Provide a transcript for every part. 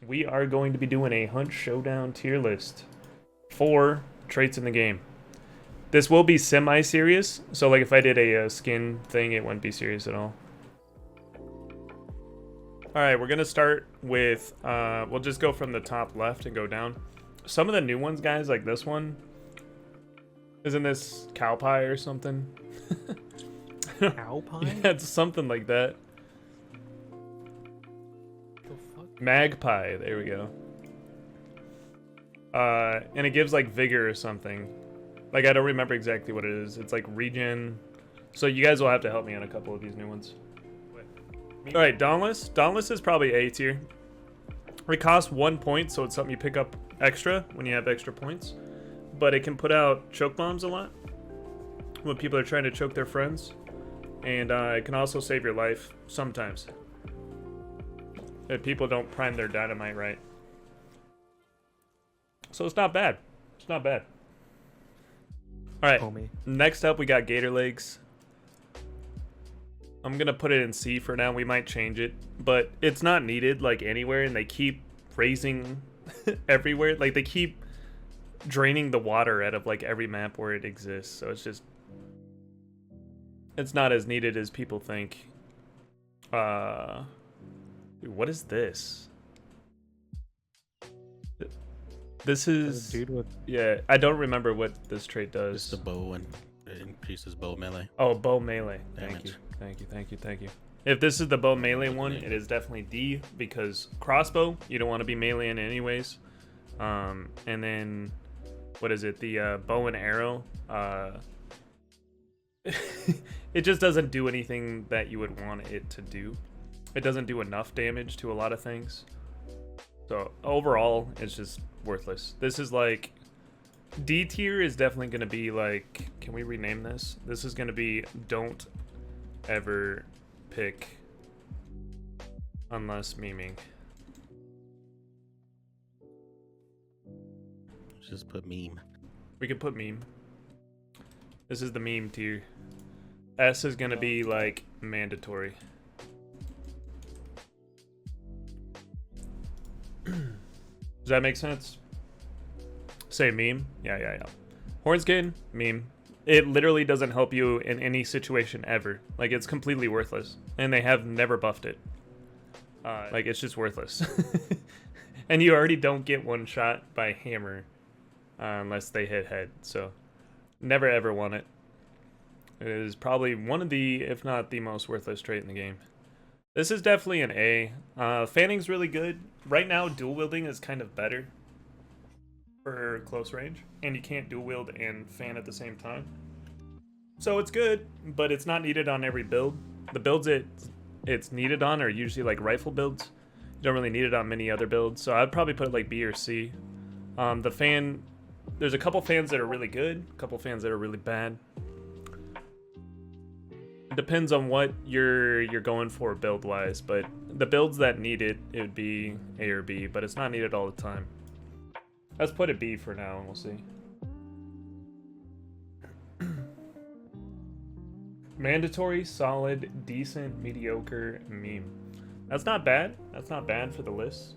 we are going to be doing a Hunt Showdown tier list for traits in the game. This will be semi-serious, so like if I did a skin thing, it wouldn't be serious at all. Alright, we're going to start with, we'll just go from the top left and go down. Some of the new ones, guys, like this one, isn't this cow pie or something? Cow pie? Yeah, it's something like that. The fuck? Magpie, there we go. And it gives like vigor or something. Like I don't remember exactly what it is. It's like regen. So you guys will have to help me on a couple of these new ones. All right, Dauntless. Dauntless is probably A tier. It costs 1 point, so it's something you pick up extra when you have extra points. But it can put out choke bombs a lot when people are trying to choke their friends. And it can also save your life sometimes if people don't prime their dynamite right. So it's not bad. It's not bad. All right, Homie. next up we got Gator Lakes. I'm gonna put it in C for now. We might change it, but it's not needed like anywhere, and they keep raising everywhere. Like they keep draining the water out of like every map where it exists. So it's just, it's not as needed as people think. Dude, what is this? This is, Dude with yeah, I don't remember what this trait does. It's the bow and it increases bow melee. Oh, bow melee. Thank Damage. you. Thank you, thank you, thank you. If this is the bow melee one, it is definitely D, because crossbow, you don't want to be melee in anyways. And then, what is it? The bow and arrow. It just doesn't do anything that you would want it to do. It doesn't do enough damage to a lot of things. So overall, it's just worthless. This is like, D tier is definitely going to be like, can we rename this? This is going to be don't ever pick unless memeing. Just put meme. We could put meme. This is the meme tier. S is going to be like mandatory. Does that make sense? Say meme? Yeah. Hornskin, meme. It literally doesn't help you in any situation ever. Like, it's completely worthless. And they have never buffed it. Like, it's just worthless. And you already don't get one shot by hammer unless they hit head. So, never ever want it. It is probably one of the, if not the most worthless trait in the game. This is definitely an A. Fanning's really good. Right now, dual wielding is kind of better for close range, and you can't dual wield and fan at the same time. So it's good, but it's not needed on every build. The builds it's needed on are usually like rifle builds. You don't really need it on many other builds, so I'd probably put it like B or C. The fan, there's a couple fans that are really good, a couple fans that are really bad. It depends on what you're going for build wise, but the builds that need it, it would be A or B, but it's not needed all the time. Let's put it B for now and we'll see. Mandatory, solid, decent, mediocre, meme. That's not bad. That's not bad for the list.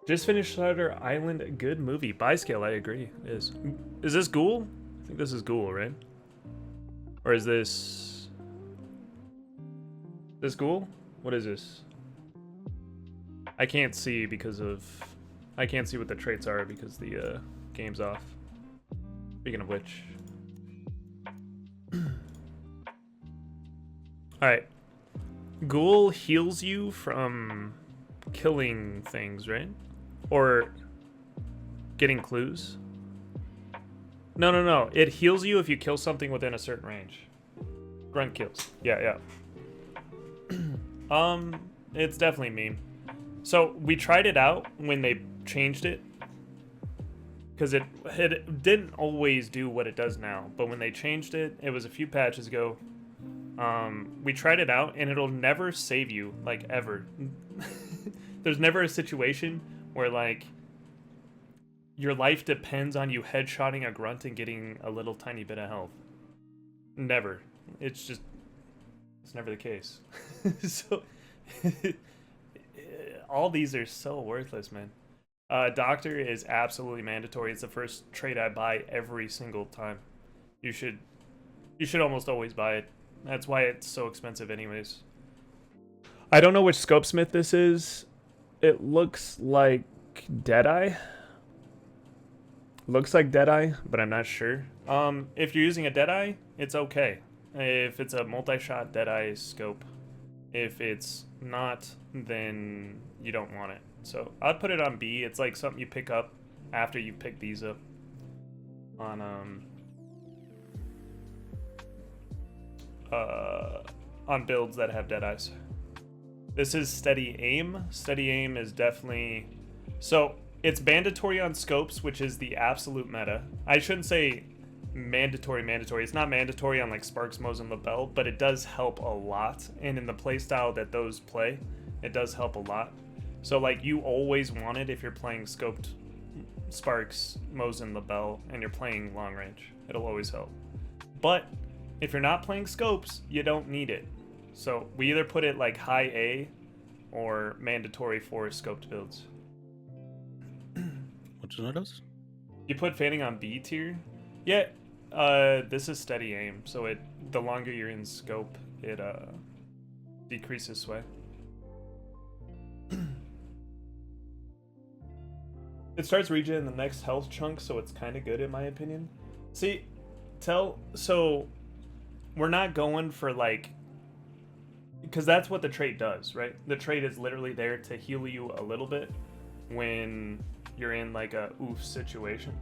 Just finished Shutter Island, good movie. By scale, I agree. Is this Ghoul? I think this is Ghoul, right? Or is this Ghoul? What is this? I can't see because of, I can't see what the traits are because the game's off. Speaking of which. Alright. Ghoul heals you from killing things, right? Or getting clues? No. It heals you if you kill something within a certain range. Grunt kills. Yeah. It's definitely meme. So we tried it out when they changed it, because it didn't always do what it does now. But when they changed it, it was a few patches ago. We tried it out, and it'll never save you, like, ever. There's never a situation where, like, your life depends on you headshotting a grunt and getting a little tiny bit of health. Never. It's just, it's never the case. So, all these are so worthless, man. Doctor is absolutely mandatory. It's the first trait I buy every single time. You should almost always buy it. That's why it's so expensive anyways. I don't know which Scopesmith this is. It looks like Deadeye. Looks like Deadeye, but I'm not sure. If you're using a Deadeye, it's okay. If it's a multi-shot Deadeye scope. If it's not, then you don't want it. So I'd put it on B. It's like something you pick up after you pick these up on builds that have Deadeyes. This is Steady Aim. Steady Aim is definitely... So it's mandatory on scopes, which is the absolute meta. I shouldn't say mandatory. It's not mandatory on like Sparks, Mo's, and Labelle, but it does help a lot. And in the playstyle that those play, it does help a lot. So like you always want it if you're playing scoped Sparks, Mo's, and Labelle, and you're playing long range. It'll always help. But if you're not playing scopes, you don't need it. So we either put it like high A or mandatory for scoped builds. Which one are those? You put fanning on B tier? Yeah, this is Steady Aim, so the longer you're in scope, it decreases sway. It starts regen in the next health chunk, so it's kind of good in my opinion. See, so we're not going for like, because that's what the trait does, right? The trait is literally there to heal you a little bit when you're in like a oof situation.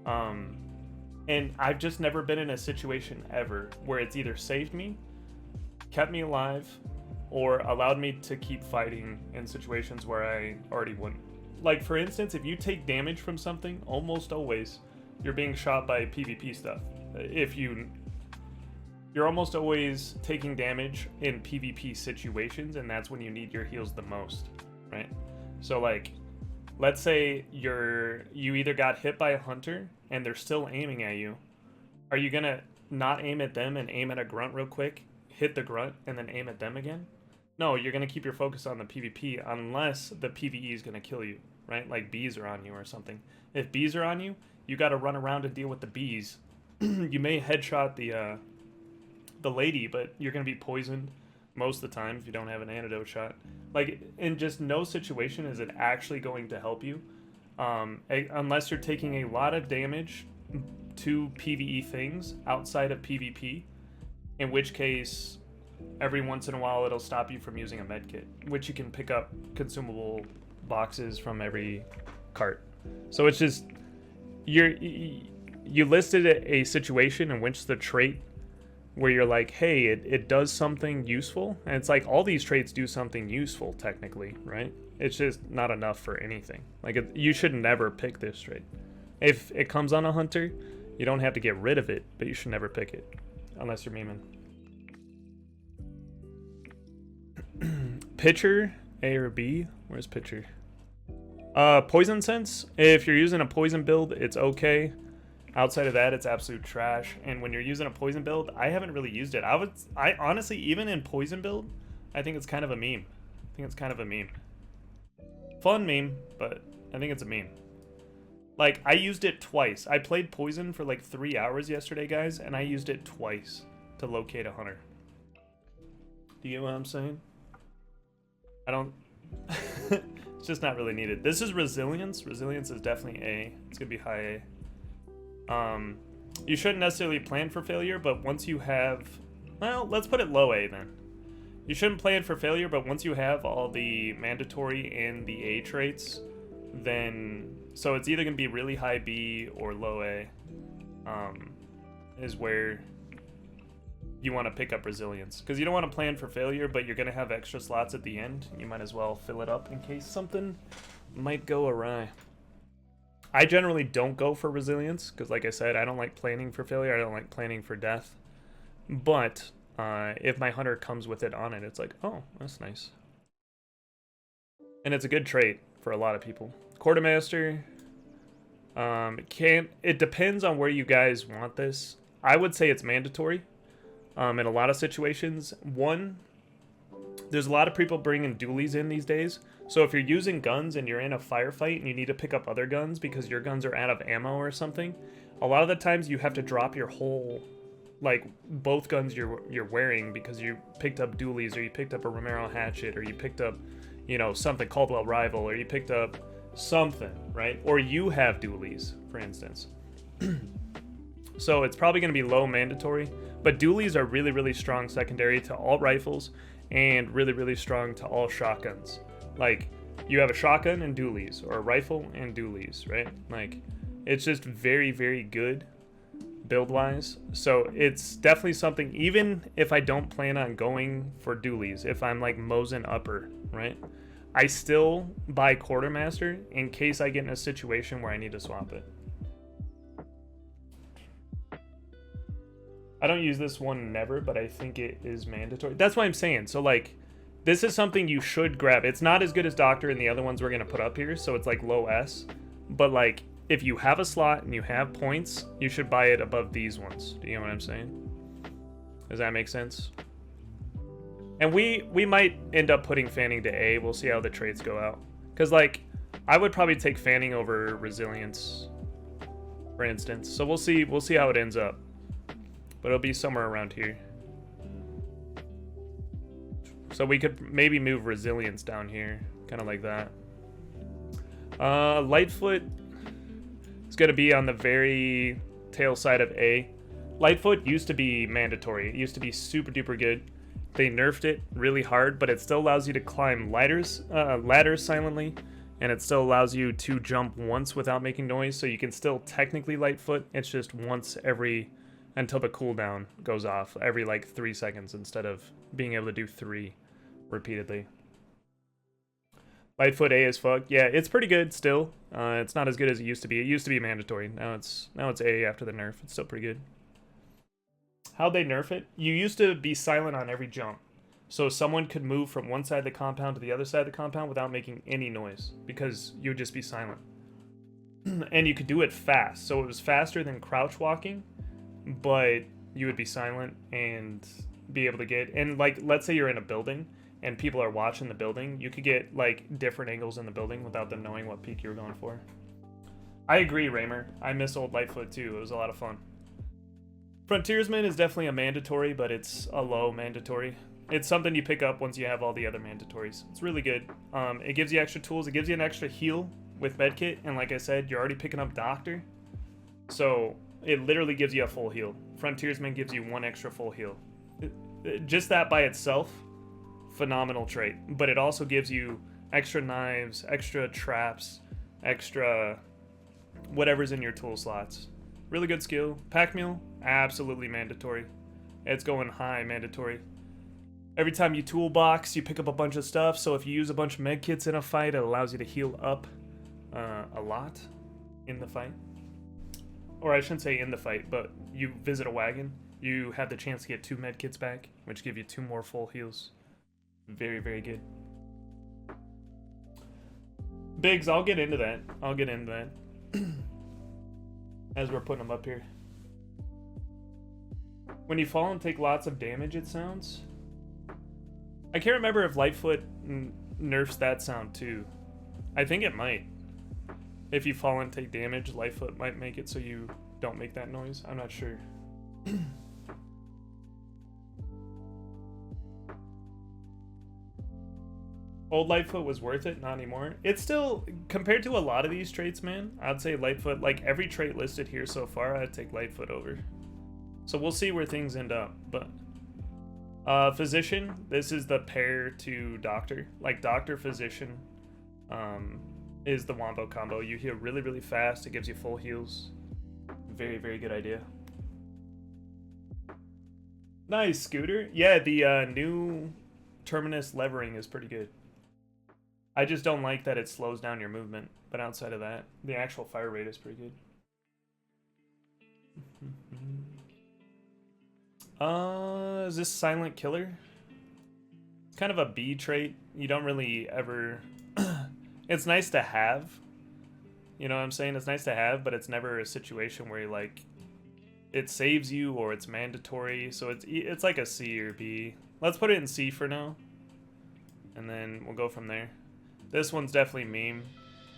And I've just never been in a situation ever where it's either saved me, kept me alive, or allowed me to keep fighting in situations where I already wouldn't. Like for instance, if you take damage from something, almost always you're being shot by PvP stuff. You're almost always taking damage in PvP situations, and that's when you need your heals the most, right? So like, let's say you either got hit by a hunter and they're still aiming at you. Are you gonna not aim at them and aim at a grunt real quick, hit the grunt, and then aim at them again? No, you're gonna keep your focus on the PvP unless the PvE is gonna kill you, right? Like bees are on you or something. If bees are on you, you gotta run around to deal with the bees. You may headshot the lady, but you're gonna be poisoned most of the time if you don't have an antidote shot. Like, in just no situation is it actually going to help you, unless you're taking a lot of damage to PvE things outside of PvP, in which case every once in a while it'll stop you from using a medkit, which you can pick up consumable boxes from every cart. So it's just, you listed a situation in which the trait where you're like, hey, it does something useful, and it's like all these traits do something useful technically, right? It's just not enough for anything. Like you should never pick this trait. If it comes on a hunter, you don't have to get rid of it, but you should never pick it unless you're memeing. Pitcher, A or B? Where's pitcher? Poison sense. If you're using a poison build, it's okay. Outside of that, it's absolute trash. And when you're using a poison build, I haven't really used it. I honestly, even in poison build, I think it's kind of a meme. Fun meme, but I think it's a meme. Like, I used it twice. I played poison for like 3 hours yesterday, guys, and I used it twice to locate a hunter. Do you know what I'm saying? I don't... It's just not really needed. This is resilience. Resilience is definitely A. It's gonna be high A. You shouldn't necessarily plan for failure, but once you have... Well, let's put it low A then. You shouldn't plan for failure, but once you have all the mandatory and the A traits, then... So it's either going to be really high B or low A, is where you want to pick up resilience. Because you don't want to plan for failure, but you're going to have extra slots at the end. You might as well fill it up in case something might go awry. I generally don't go for resilience, because like I said, I don't like planning for failure. I don't like planning for death. But if my hunter comes with it on it, it's like, oh, that's nice. And it's a good trait for a lot of people. Quartermaster, it depends on where you guys want this. I would say it's mandatory in a lot of situations. One, There's a lot of people bringing dualies in these days. So if you're using guns and you're in a firefight and you need to pick up other guns because your guns are out of ammo or something, a lot of the times you have to drop your whole, like, both guns you're wearing because you picked up dualies, or you picked up a Romero hatchet, or you picked up, you know, something Caldwell Rival, or you picked up something, right? Or you have dualies, for instance. So it's probably going to be low mandatory, but dualies are really, really strong secondary to all rifles and really, really strong to all shotguns. Like, you have a shotgun and dualies, or a rifle and dualies, right? Like, it's just very, very good build-wise. So it's definitely something, even if I don't plan on going for dualies, if I'm like Mosin upper, right? I still buy Quartermaster in case I get in a situation where I need to swap it. I don't use this one never, but I think it is mandatory. That's what I'm saying. So, like, this is something you should grab. It's not as good as Doctor and the other ones we're going to put up here, so it's like low S. But, like, if you have a slot and you have points, you should buy it above these ones. Do you know what I'm saying? Does that make sense? And we might end up putting Fanning to A. We'll see how the traits go out. Because, like, I would probably take Fanning over Resilience, for instance. So we'll see how it ends up. But it'll be somewhere around here. So we could maybe move Resilience down here. Kind of like that. Lightfoot is going to be on the very tail side of A. Lightfoot used to be mandatory. It used to be super duper good. They nerfed it really hard, but it still allows you to climb ladders silently. And it still allows you to jump once without making noise. So you can still technically Lightfoot. It's just once every... until the cooldown goes off every like 3 seconds instead of being able to do 3 repeatedly. Lightfoot A as fuck. Yeah, it's pretty good still. It's not as good as it used to be. It used to be mandatory. Now it's A after the nerf. It's still pretty good. How'd they nerf it? You used to be silent on every jump. So someone could move from one side of the compound to the other side of the compound without making any noise because you would just be silent. And you could do it fast. So it was faster than crouch walking, but you would be silent and be able to get, and like, let's say you're in a building and people are watching the building, you could get like different angles in the building without them knowing what peak you were going for. I agree, Raymer. I miss old Lightfoot too. It was a lot of fun. Frontiersman is definitely a mandatory, but it's a low mandatory. It's something you pick up once you have all the other mandatories. It's really good. It gives you extra tools. It gives you an extra heal with medkit, and like I said, you're already picking up Doctor. So it literally gives you a full heal. Frontiersman gives you 1 extra full heal. Just that by itself, phenomenal trait. But it also gives you extra knives, extra traps, extra whatever's in your tool slots. Really good skill. Pack mule, absolutely mandatory. It's going high mandatory. Every time you toolbox, you pick up a bunch of stuff. So if you use a bunch of medkits in a fight, it allows you to heal up a lot in the fight. Or I shouldn't say in the fight, but you visit a wagon, you have the chance to get 2 medkits back, which give you 2 more full heals. Very, very good. Biggs, I'll get into that. As we're putting them up here. When you fall and take lots of damage, it sounds. I can't remember if Lightfoot nerfs that sound too. I think it might. If you fall and take damage, Lightfoot might make it so you don't make that noise. I'm not sure. Old Lightfoot was worth it, not anymore. It's still, compared to a lot of these traits, man, I'd say Lightfoot, like every trait listed here so far, I'd take Lightfoot over. So we'll see where things end up, but... Physician, this is the pair to Doctor. Like, Doctor Physician is the wombo combo. You heal really, really fast. It gives you full heals. Very, very good idea. Nice, Scooter. Yeah, the new Terminus levering is pretty good. I just don't like that it slows down your movement. But outside of that, the actual fire rate is pretty good. Is this Silent Killer? It's kind of a B trait. You don't really ever... It's nice to have. You know what I'm saying? It's nice to have, but it's never a situation where you like... It saves you or it's mandatory. So it's like a C or B. Let's put it in C for now. and then we'll go from there. This one's definitely meme.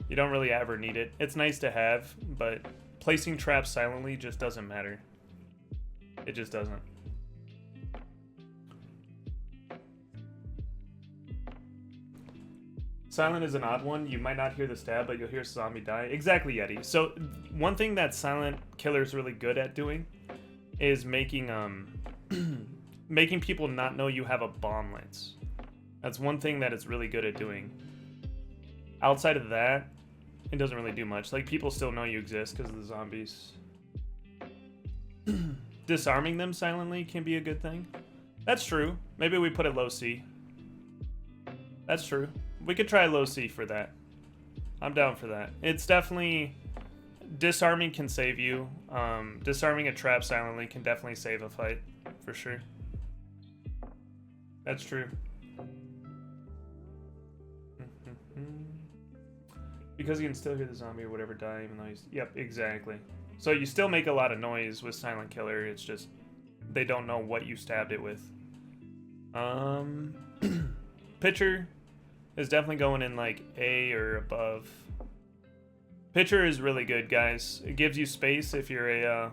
You don't really ever need it. It's nice to have, but placing traps silently just doesn't matter. It just doesn't. Silent is an odd one. You might not hear the stab, but you'll hear zombie die. Exactly, Yeti. So one thing that silent killer's really good at doing is making making people not know you have a bomb lance. That's one thing that it's really good at doing. Outside of that, it doesn't really do much. Like, people still know you exist because of the zombies. Disarming them silently can be a good thing. That's true. Maybe we put it low C. That's true. We could try low C for that. I'm down for that. It's definitely... Disarming can save you. Disarming a trap silently can definitely save a fight. For sure. That's true. Because you can still hear the zombie or whatever die even though he's... Yep, exactly. So you still make a lot of noise with Silent Killer. It's just... They don't know what you stabbed it with. Pitcher is definitely going in like A or above. Pitcher is really good, guys. It gives you space if you're a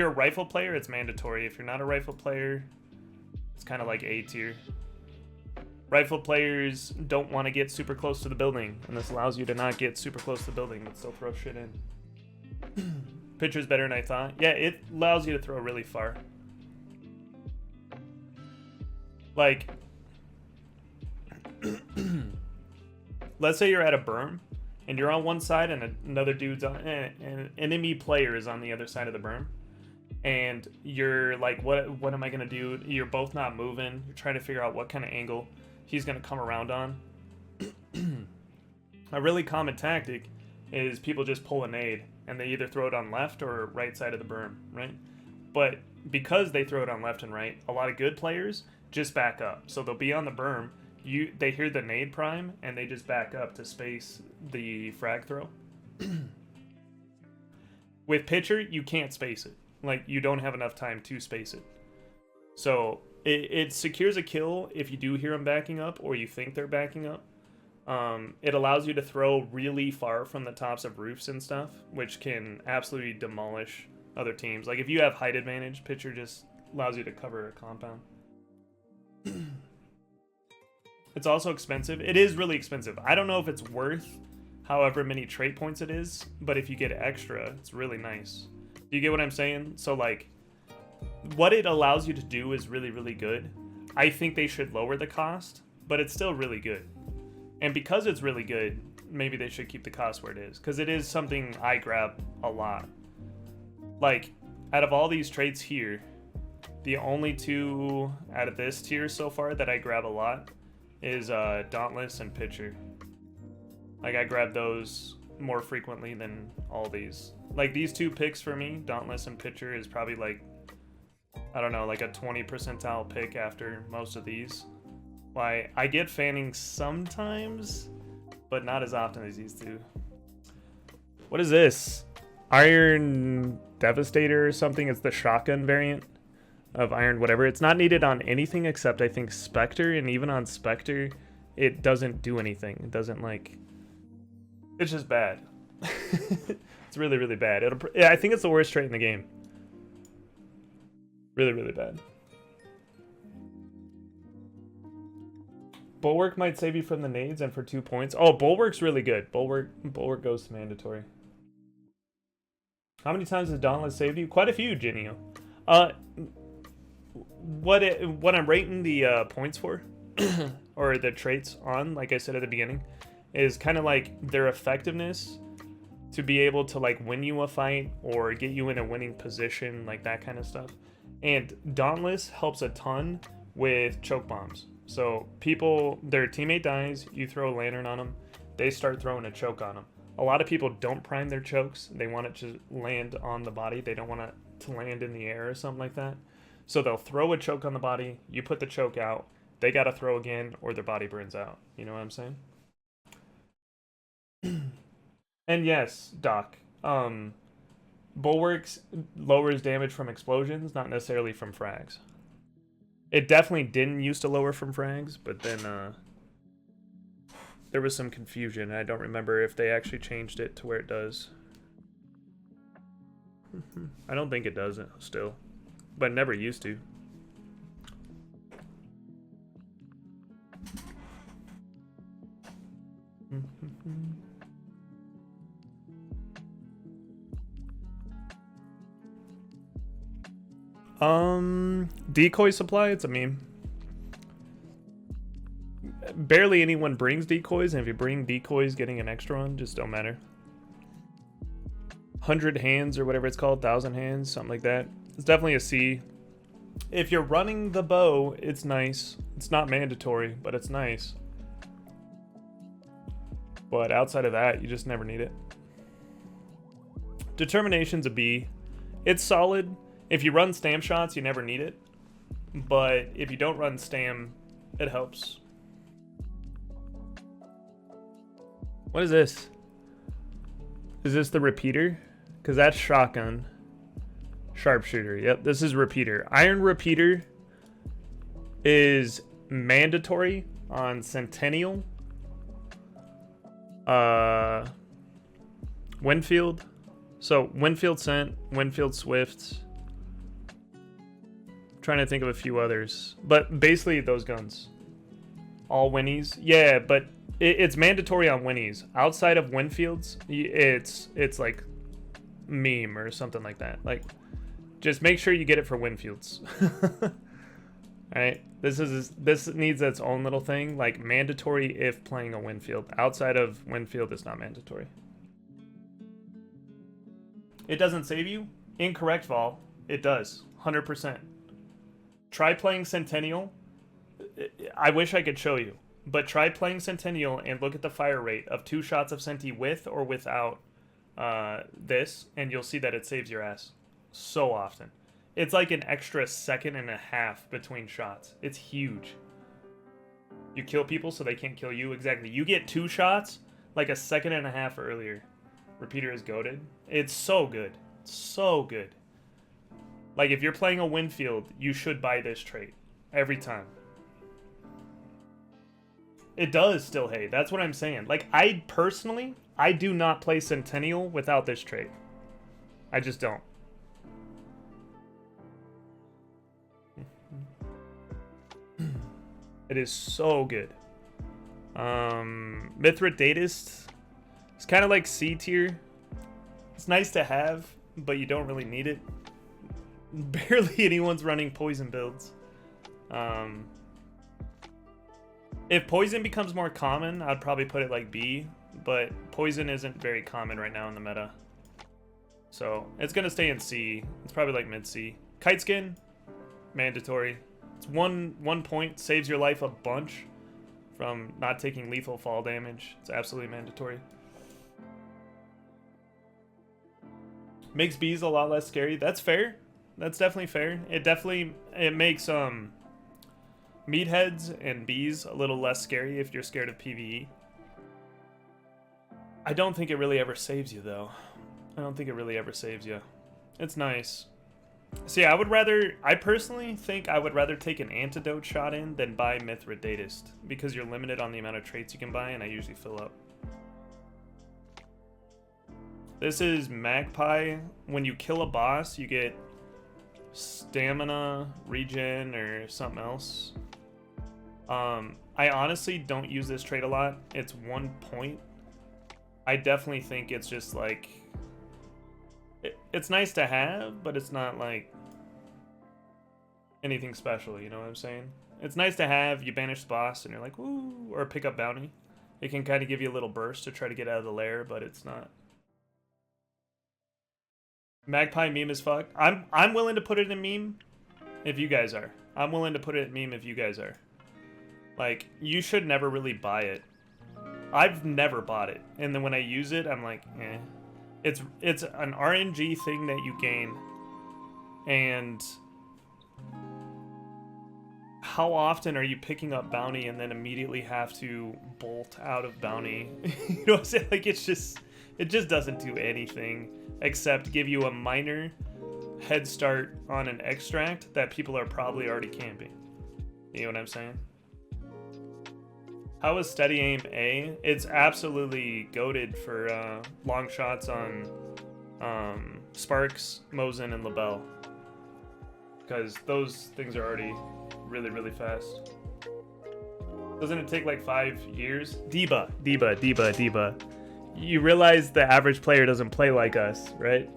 rifle player, it's mandatory. If you're not a rifle player, it's kind of like A tier. Rifle players don't want to get super close to the building, and this allows you to not get super close to the building but still throw shit in. Pitcher's better than I thought. Yeah, it allows you to throw really far. Like, let's say you're at a berm, and you're on one side and another dude's on, an enemy player is on the other side of the berm. And you're like, what am I going to do? You're both not moving. You're trying to figure out what kind of angle he's going to come around on. A really common tactic is people just pull a nade, and they either throw it on left or right side of the berm, right? But because they throw it on left and right, a lot of good players just back up. So they'll be on the berm. They hear the nade prime, and they just back up to space the frag throw. With pitcher, you can't space it. Like, you don't have enough time to space it. So it secures a kill if you do hear them backing up or you think they're backing up. It allows you to throw really far from the tops of roofs and stuff, which can absolutely demolish other teams. Like, if you have height advantage, pitcher just allows you to cover a compound. It's also expensive. It is really expensive. I don't know if it's worth however many trait points it is, but if you get extra, it's really nice. Do you get what I'm saying? So, like, what it allows you to do is really, really good. I think they should lower the cost, but it's still really good. And because it's really good, maybe they should keep the cost where it is, because it is something I grab a lot. Like, out of all these traits here, the only two out of this tier so far that I grab a lot is Dauntless and Pitcher. Like, I grab those more frequently than all these. Like, these two picks for me, Dauntless and Pitcher, is probably like, I don't know, like a 20 percentile pick after most of these. Why, I get fanning sometimes, but not as often as these two. What is this? Iron Devastator or something? It's the shotgun variant of Iron whatever. It's not needed on anything except, I think, Spectre, and even on Spectre, it doesn't do anything. It doesn't, like... It's just bad. It's really, really bad. I think it's the worst trait in the game. Really, really bad. Bulwark might save you from the nades and for 2 points. Oh, Bulwark's really good. Bulwark goes to mandatory. How many times has Dauntless saved you? Quite a few, Genio. What I'm rating the points for, or the traits on, like I said at the beginning, is kind of like their effectiveness to be able to, like, win you a fight or get you in a winning position, like that kind of stuff. And Dauntless helps a ton with choke bombs. So people, their teammate dies, you throw a lantern on them, they start throwing a choke on them. A lot of people don't prime their chokes. They want it to land on the body. They don't want it to land in the air or something like that. So they'll throw a choke on the body, you put the choke out, they gotta throw again or their body burns out. You know what I'm saying? And yes, Doc, Bulwarks lowers damage from explosions, not necessarily from frags. It definitely didn't used to lower from frags, but then there was some confusion. I don't remember if they actually changed it to where it does. I don't think it does still, but it never used to. Decoy Supply, it's a meme. Barely anyone brings decoys, and if you bring decoys, getting an extra one just don't matter. 100 hands or whatever it's called, 1,000 hands, something like that. It's definitely a C. If you're running the bow, it's nice. It's not mandatory, but it's nice. But outside of that, you just never need it. Determination's a B. It's solid. If you run stam shots, you never need it. But if you don't run stam, it helps. What is this? Is this the repeater? Because that's shotgun. Sharpshooter. Yep, this is repeater. Iron repeater is mandatory on Centennial. Winfield. So Winfield Cent, Winfield Swift. Trying to think of a few others, but basically those guns, all Winnies. Yeah, but it's mandatory on Winnies. Outside of Winfields, it's like meme or something like that. Like, just make sure you get it for Winfields. All right, this needs its own little thing. Like, mandatory if playing a Winfield. Outside of Winfield, it's not mandatory. It doesn't save you. Incorrect, Vol. It does. 100%. Try playing Centennial. I wish I could show you, but try playing Centennial and look at the fire rate of 2 shots of Senti with or without this, and you'll see that it saves your ass so often. It's like an extra 1.5 seconds between shots. It's huge. You kill people so they can't kill you. Exactly. You get 2 shots like 1.5 seconds earlier. Repeater is goated. It's so good. So good. Like, if you're playing a Winfield, you should buy this trait. Every time. It does still, hey. That's what I'm saying. Like, I personally, I do not play Centennial without this trait. I just don't. It is so good. Mithra Datis. It's kind of like C tier. It's nice to have, but you don't really need it. Barely anyone's running poison builds. If poison becomes more common, I'd probably put it like B, but poison isn't very common right now in the meta. So it's gonna stay in C. It's probably like mid C. Kite Skin, mandatory. It's one point, saves your life a bunch from not taking lethal fall damage. It's absolutely mandatory. Makes bees a lot less scary. That's fair. That's definitely fair. It makes meatheads and bees a little less scary if you're scared of PvE. I don't think it really ever saves you though. I don't think it really ever saves you. It's nice. So yeah, I personally think I would rather take an antidote shot in than buy Mithra Datis, because you're limited on the amount of traits you can buy, and I usually fill up. This is Magpie. When you kill a boss, you get stamina, regen, or something else. I honestly don't use this trait a lot. It's 1 point. I definitely think it's just like... It's nice to have, but it's not like anything special, you know what I'm saying? It's nice to have. You banish the boss and you're like, woo, or pick up bounty. It can kind of give you a little burst to try to get out of the lair, but it's not. Magpie meme as fuck. I'm willing to put it in meme if you guys are. I'm willing to put it in meme if you guys are. Like, you should never really buy it. I've never bought it. And then when I use it, I'm like, eh. It's an RNG thing that you gain. And how often are you picking up bounty and then immediately have to bolt out of bounty? You know what I'm saying? Like, it just doesn't do anything except give you a minor head start on an extract that people are probably already camping. You know what I'm saying? How is steady aim A? It's absolutely goated for long shots on Sparks, Mosin, and LaBelle. Because those things are already really, really fast. Doesn't it take like 5 years? Diba. You realize the average player doesn't play like us, right?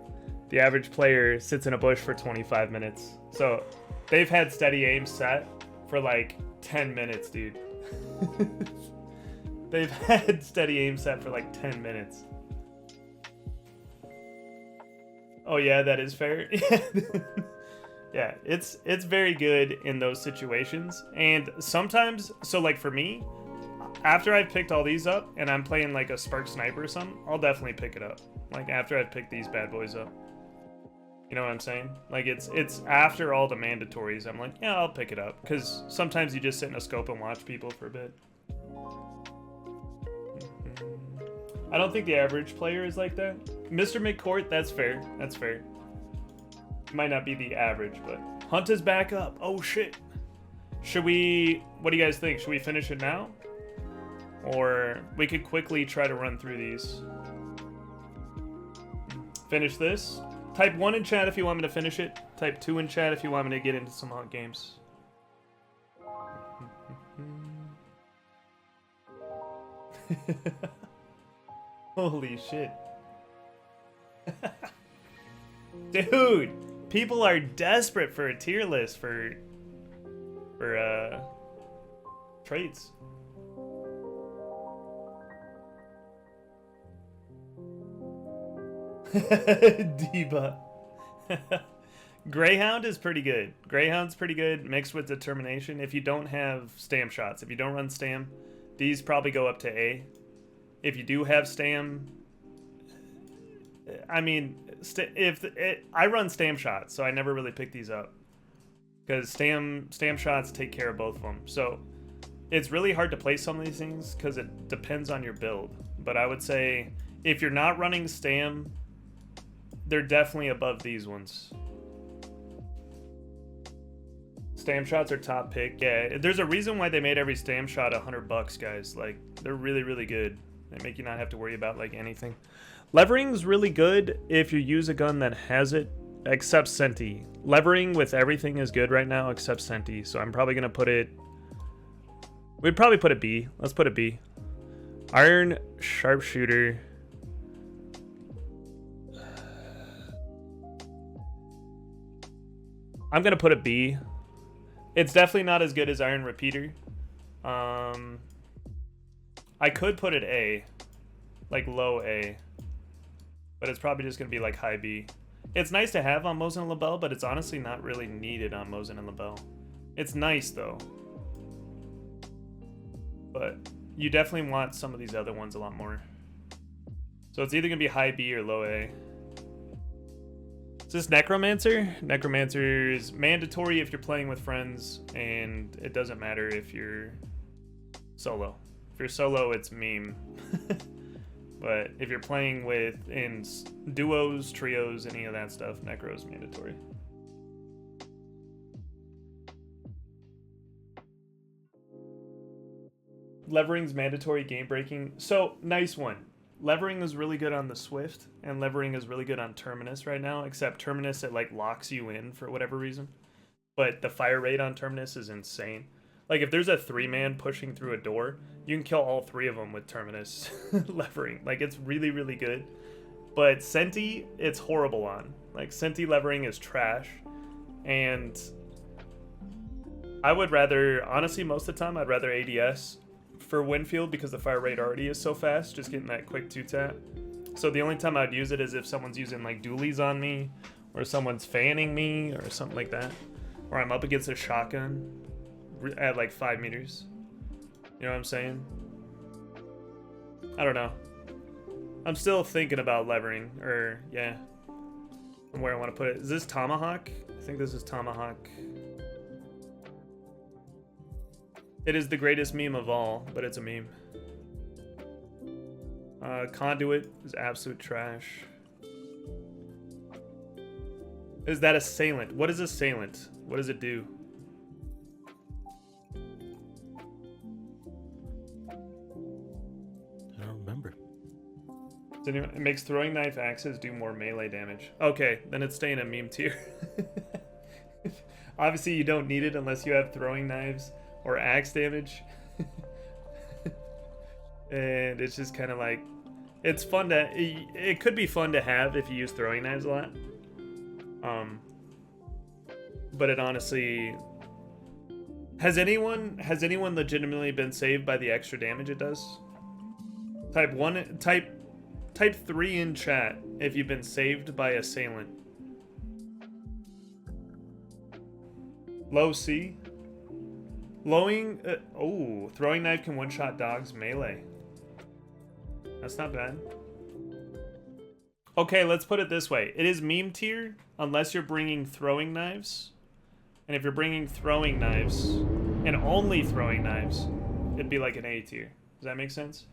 The average player sits in a bush for 25 minutes. So they've had steady aim set for like 10 minutes, dude. They've had steady aim set for like 10 minutes. Oh yeah, that is fair. Yeah, it's very good in those situations. And sometimes, so like for me, after I've picked all these up and I'm playing like a Spark Sniper or something, I'll definitely pick it up. Like after I've picked these bad boys up. You know what I'm saying? Like it's after all the mandatories, I'm like, yeah, I'll pick it up. Because sometimes you just sit in a scope and watch people for a bit. I don't think the average player is like that. Mr. McCourt, that's fair. That's fair. Might not be the average, but Hunt is back up. Oh shit. Should we, what do you guys think? Should we finish it now? Or we could quickly try to run through these. Finish this. Type 1 in chat if you want me to finish it. Type 2 in chat if you want me to get into some hot games. Holy shit. Dude, people are desperate for a tier list for traits. Diva. Greyhound is pretty good. Greyhound's pretty good mixed with determination. If you don't have stam shots, if you don't run stam, these probably go up to A. If you do have stam, I mean, I run stam shots, so I never really pick these up because stam shots take care of both of them. So it's really hard to play some of these things because it depends on your build. But I would say if you're not running stam, they're definitely above these ones. Stam shots are top pick. Yeah, there's a reason why they made every stam shot $100, guys. Like, they're really, really good. They make you not have to worry about like anything. Levering's really good if you use a gun that has it, except Senti. Levering with everything is good right now except Senti. So I'm probably gonna put it. We'd probably put a B. Let's put a B. Iron Sharpshooter. I'm gonna put a B. It's definitely not as good as Iron Repeater. I could put it A, like low A, but it's probably just gonna be like high B. It's nice to have on Mosin and LaBelle, but it's honestly not really needed on Mosin and LaBelle. It's nice though, but you definitely want some of these other ones a lot more. So it's either gonna be high B or low A. Is this Necromancer? Necromancer is mandatory if you're playing with friends, and it doesn't matter if you're solo. If you're solo, it's meme. But if you're playing with in duos, trios, any of that stuff, Necro is mandatory. Levering's mandatory game breaking. So, nice one. Levering is really good on the Swift, and levering is really good on Terminus right now, except Terminus, it like locks you in for whatever reason. But the fire rate on Terminus is insane. Like if there's a 3-man pushing through a door, you can kill all 3 of them with Terminus levering. Like it's really, really good. But Senti, it's horrible on. Like Senti levering is trash. And I would rather, honestly, most of the time, I'd rather ADS for Winfield because the fire rate already is so fast, just getting that quick 2-tap. So the only time I'd use it is if someone's using like dualies on me, or someone's fanning me, or something like that. Or I'm up against a shotgun at like 5 meters. You know what I'm saying? I don't know. I'm still thinking about levering, or yeah, where I want to put it. Is this Tomahawk? I think this is Tomahawk. It is the greatest meme of all, but it's a meme. Conduit is absolute trash. Is that Assailant? What is Assailant? What does it do? It makes throwing knife axes do more melee damage. Okay, then it's staying a meme tier. Obviously, you don't need it unless you have throwing knives or axe damage. And it's just kind of like, it's fun to, it could be fun to have if you use throwing knives a lot. But it honestly, has anyone legitimately been saved by the extra damage it does? Type 3 in chat if you've been saved by assailant. Low C. Throwing knife can one-shot dogs melee. That's not bad. Okay, let's put it this way. It is meme tier unless you're bringing throwing knives. And if you're bringing throwing knives, and only throwing knives, it'd be like an A tier. Does that make sense?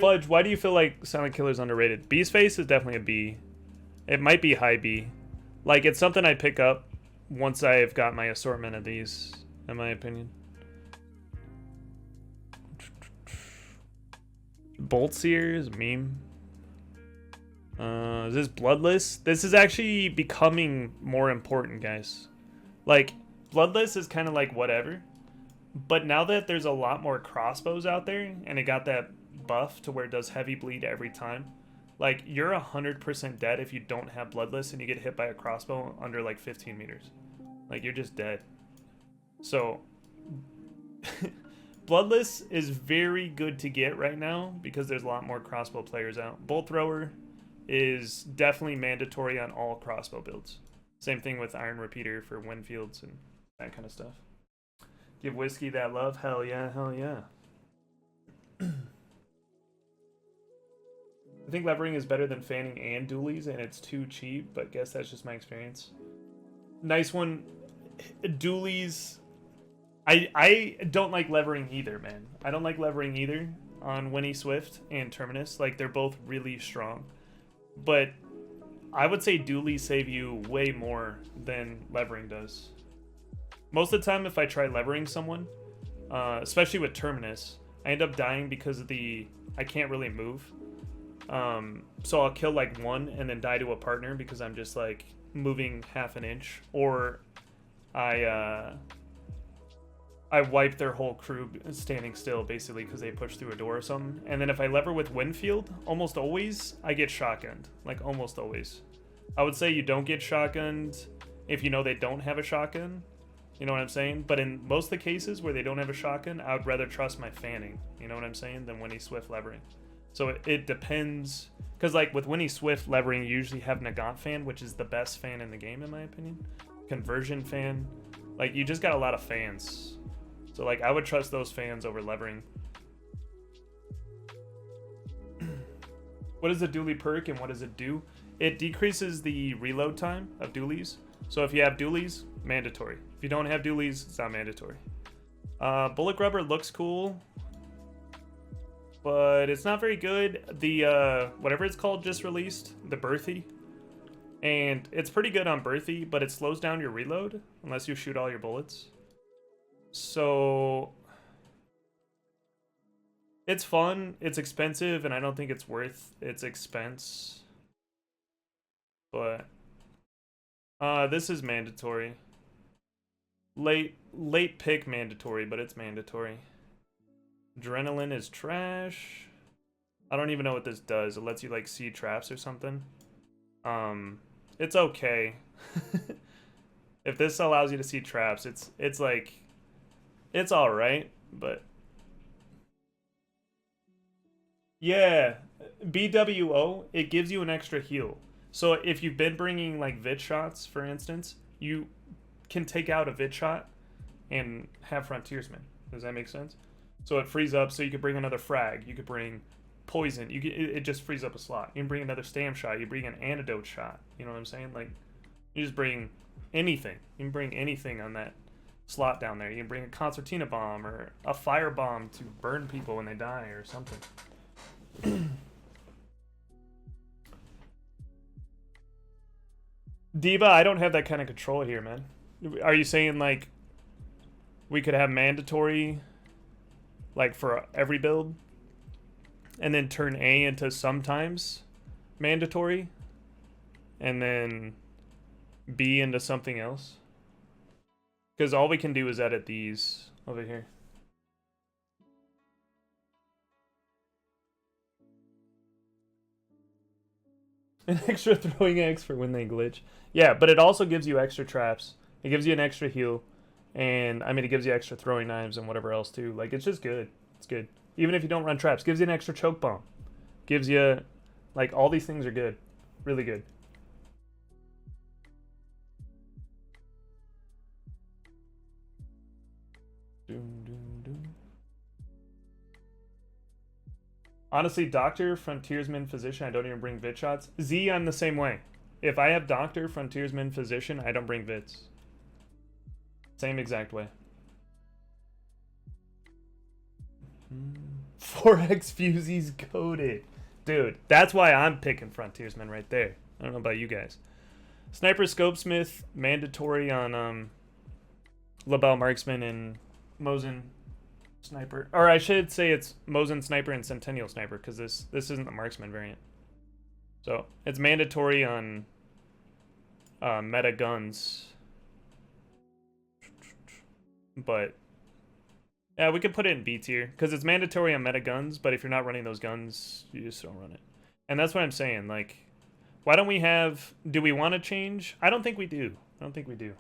Fudge, why do you feel like Silent Killer's underrated? Beastface is definitely a B. It might be high B. Like, it's something I pick up once I've got my assortment of these, in my opinion. Bolt Seer is a meme. Is this Bloodless? This is actually becoming more important, guys. Like, Bloodless is kind of like whatever. But now that there's a lot more crossbows out there, and it got that buff to where it does heavy bleed every time, like, you're 100% dead if you don't have Bloodless and you get hit by a crossbow under like 15 meters. Like, you're just dead. So Bloodless is very good to get right now because there's a lot more crossbow players out. Bolt Thrower is definitely mandatory on all crossbow builds. Same thing with Iron Repeater for Winfields and that kind of stuff. Give Whiskey that love? Hell yeah, hell yeah. I think levering is better than fanning and dualies, and it's too cheap, but guess that's just my experience. Nice one. Dualies. I don't like levering either, man. I don't like levering either on Winnie Swift and Terminus. Like, they're both really strong. But I would say dualies save you way more than levering does. Most of the time, if I try levering someone, especially with Terminus, I end up dying because of I can't really move. So I'll kill like one and then die to a partner because I'm just like moving half an inch, or I wipe their whole crew standing still basically because they push through a door or something. And then if I lever with Winfield, almost always I get shotgunned. Like, almost always. I would say you don't get shotgunned if you know they don't have a shotgun. You know what I'm saying? But in most of the cases where they don't have a shotgun, I would rather trust my fanning, you know what I'm saying, than Winnie Swift levering. So it depends, because like with Winnie Swift levering, you usually have Nagant fan, which is the best fan in the game in my opinion. Conversion fan, like, you just got a lot of fans. So like, I would trust those fans over levering. What is a dually perk and what does it do? It decreases the reload time of dualies. So if you have dualies, mandatory. If you don't have dualies, it's not mandatory. Bullet Grubber looks cool, but it's not very good. The whatever it's called just released, the Berthy, and it's pretty good on Berthy, but it slows down your reload unless you shoot all your bullets. So it's fun, it's expensive, and I don't think it's worth its expense. But this is mandatory. Late pick mandatory, but it's mandatory. Adrenaline is trash. I don't even know what this does. It lets you like see traps or something. It's okay. If this allows you to see traps, it's like, it's all right, but yeah, BWO, it gives you an extra heal. So if you've been bringing like Vit shots, for instance, you can take out a Vit shot and have Frontiersman. Does that make sense? So it frees up, so you could bring another frag, you could bring poison, it just frees up a slot. You can bring another stamp shot, you bring an antidote shot. You know what I'm saying? Like, you just bring anything. You can bring anything on that slot down there. You can bring a concertina bomb or a fire bomb to burn people when they die or something. Diva, I don't have that kind of control here, man. Are you saying like we could have mandatory like for every build and then turn A into sometimes? mandatory and then B into something else. Because all we can do is edit these over here. An extra throwing axe for when they glitch. Yeah, but it also gives you extra traps. It gives you an extra heal. And, I mean, it gives you extra throwing knives and whatever else, too. Like, it's just good. It's good. Even if you don't run traps. Gives you an extra choke bomb. Gives you... Like, all these things are good. Really good. Doom, doom, doom. Honestly, Doctor, Frontiersman, Physician, I don't even bring vit shots. Z, I'm the same way. If I have Doctor, Frontiersman, Physician, I don't bring vits. Same exact way. 4x Fusy's coded. Dude, that's why I'm picking Frontiersman right there. I don't know about you guys. Sniper Scopesmith, mandatory on Labelle Marksman and Mosin Sniper. Or I should say it's Mosin Sniper and Centennial Sniper, because this isn't the Marksman variant. So, it's mandatory on meta guns. But, yeah, we could put it in B tier, because it's mandatory on meta guns, but if you're not running those guns, you just don't run it. And that's what I'm saying, like, why don't we have, do we want to change? I don't think we do. I don't think we do.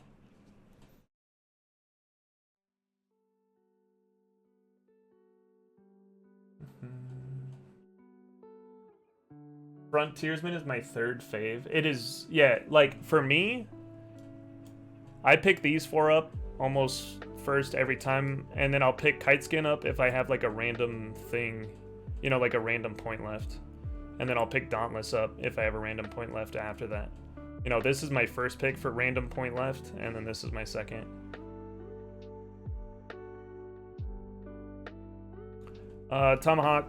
Frontiersman is my third fave. It is, yeah, like, for me, I pick these four up almost first every time, and then I'll pick Kite Skin up if I have, like, a random thing, you know, like a random point left. And then I'll pick Dauntless up if I have a random point left after that. You know, this is my first pick for random point left, and then this is my second. Tomahawk,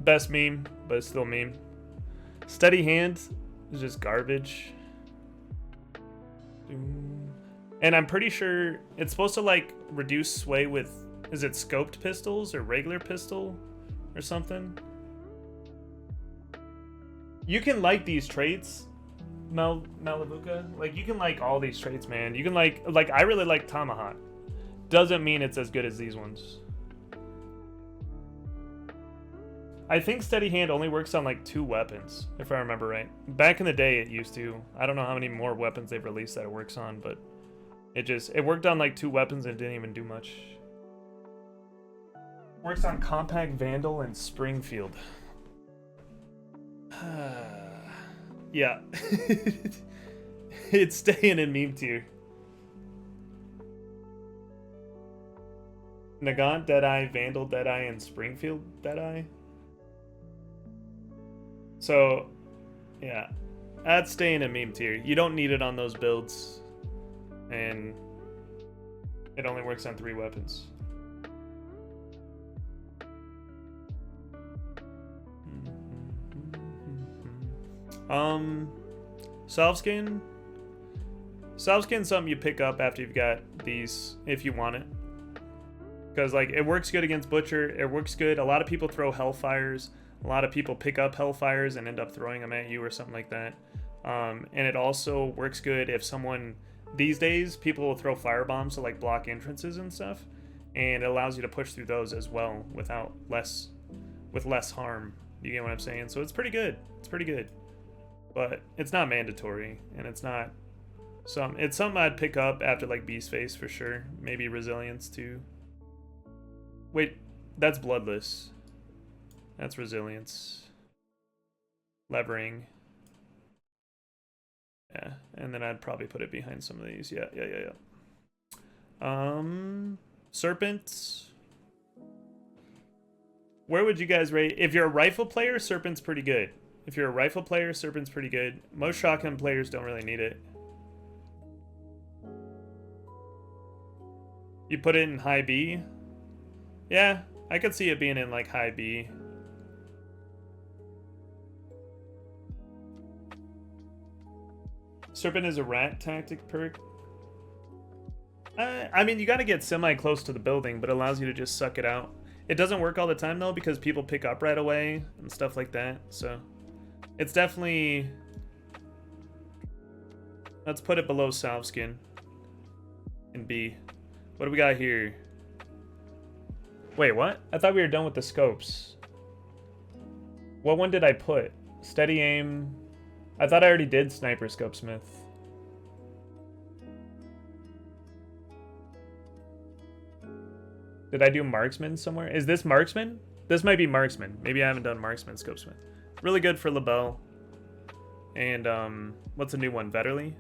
best meme, but it's still meme. Steady Hand is just garbage. And I'm pretty sure it's supposed to, like, reduce sway with, is it scoped pistols or regular pistol or something? You can like these traits, Malavuka. Like, you can like all these traits, man. You can like, I really like Tomahawk. Doesn't mean it's as good as these ones. I think Steady Hand only works on, like, 2 weapons, if I remember right. Back in the day, it used to. I don't know how many more weapons they've released that it works on, but it worked on, like, 2 weapons and didn't even do much. Works on Compact Vandal and Springfield. Yeah. It's staying in meme tier. Nagant, Deadeye, Vandal, Deadeye, and Springfield, Deadeye. So, yeah. That's staying in meme tier. You don't need it on those builds. And it only works on 3 weapons. Salve-skin. Salve-skin's something you pick up after you've got these, if you want it. Because, like, it works good against Butcher. It works good. A lot of people throw Hellfires. A lot of people pick up Hellfires and end up throwing them at you or something like that. And it also works good if someone... These days, people will throw firebombs to, like, block entrances and stuff. And it allows you to push through those as well with less harm. You get what I'm saying? So it's pretty good. It's pretty good. But it's not mandatory. And it's not... It's something I'd pick up after, like, Beast Face for sure. Maybe Resilience too. Wait, that's Bloodless. That's Resilience. Levering. Yeah, and then I'd probably put it behind some of these. Yeah. Serpent. Where would you guys rate? If you're a rifle player, Serpent's pretty good. If you're a rifle player, Serpent's pretty good. Most shotgun players don't really need it. You put it in high B? Yeah, I could see it being in, like, high B. Serpent is a rat tactic perk. I mean, you gotta get semi-close to the building, but it allows you to just suck it out. It doesn't work all the time, though, because people pick up right away and stuff like that, so... It's definitely... Let's put it below Salve Skin. And B. What do we got here? Wait, what? I thought we were done with the scopes. What one did I put? Steady aim. I thought I already did Sniper Scope Smith. Did I do Marksman somewhere? Is this Marksman? This might be Marksman. Maybe I haven't done Marksman Scope Smith. Really good for LaBelle. And, what's a new one? Vetterly?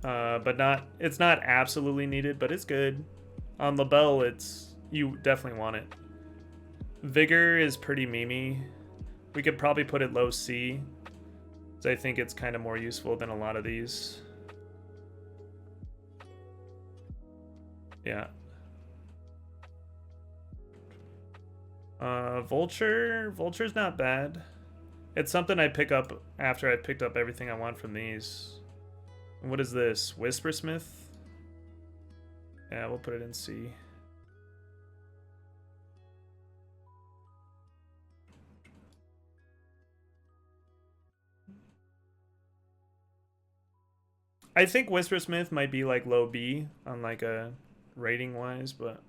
But not, it's not absolutely needed, but it's good. On LaBelle, it's, you definitely want it. Vigor is pretty memey. We could probably put it low C, because I think it's kind of more useful than a lot of these. Yeah. Vulture's not bad. It's something I pick up after I picked up everything I want from these. What is this? Whispersmith? Yeah, we'll put it in C. I think Whispersmith might be like low B on like a rating wise, but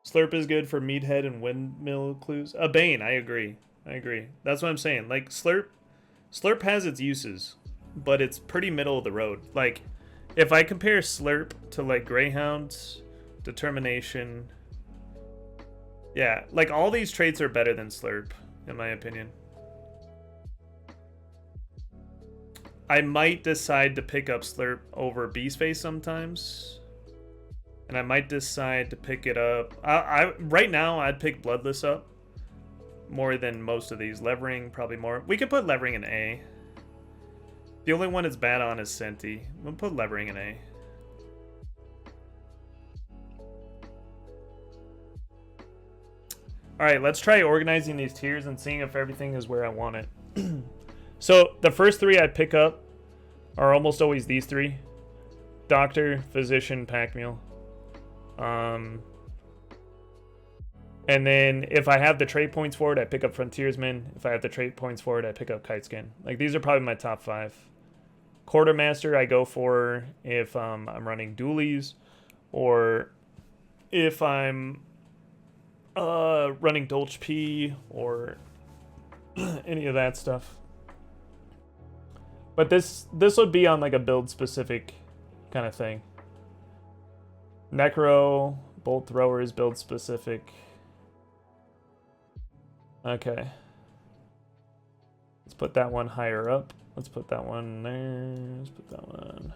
Slurp is good for meathead and windmill clues. A Bane, I agree. That's what I'm saying. Like Slurp has its uses, but it's pretty middle of the road. Like if I compare Slurp to like Greyhound, Determination, yeah, like all these traits are better than Slurp in my opinion. I might decide to pick up Slurp over Beast Face sometimes. And I might decide to pick it up. Right now, I'd pick Bloodless up more than most of these. Levering, probably more. We could put Levering in A. The only one it's bad on is Senti. We'll put Levering in A. Alright, let's try organizing these tiers and seeing if everything is where I want it. So, the first three I pick up are almost always these three. Doctor, Physician, Pack Mule. And then if I have the trait points for it, I pick up Frontiersman. If I have the trait points for it, I pick up Kite Skin. Like, these are probably my top 5. Quartermaster I go for if I'm running dualies, or if I'm running Dolch P, or any of that stuff. But this would be on like a build specific kind of thing. Necro, Bolt Throwers, build specific. Okay. Let's put that one higher up. Let's put that one there. Let's put that one.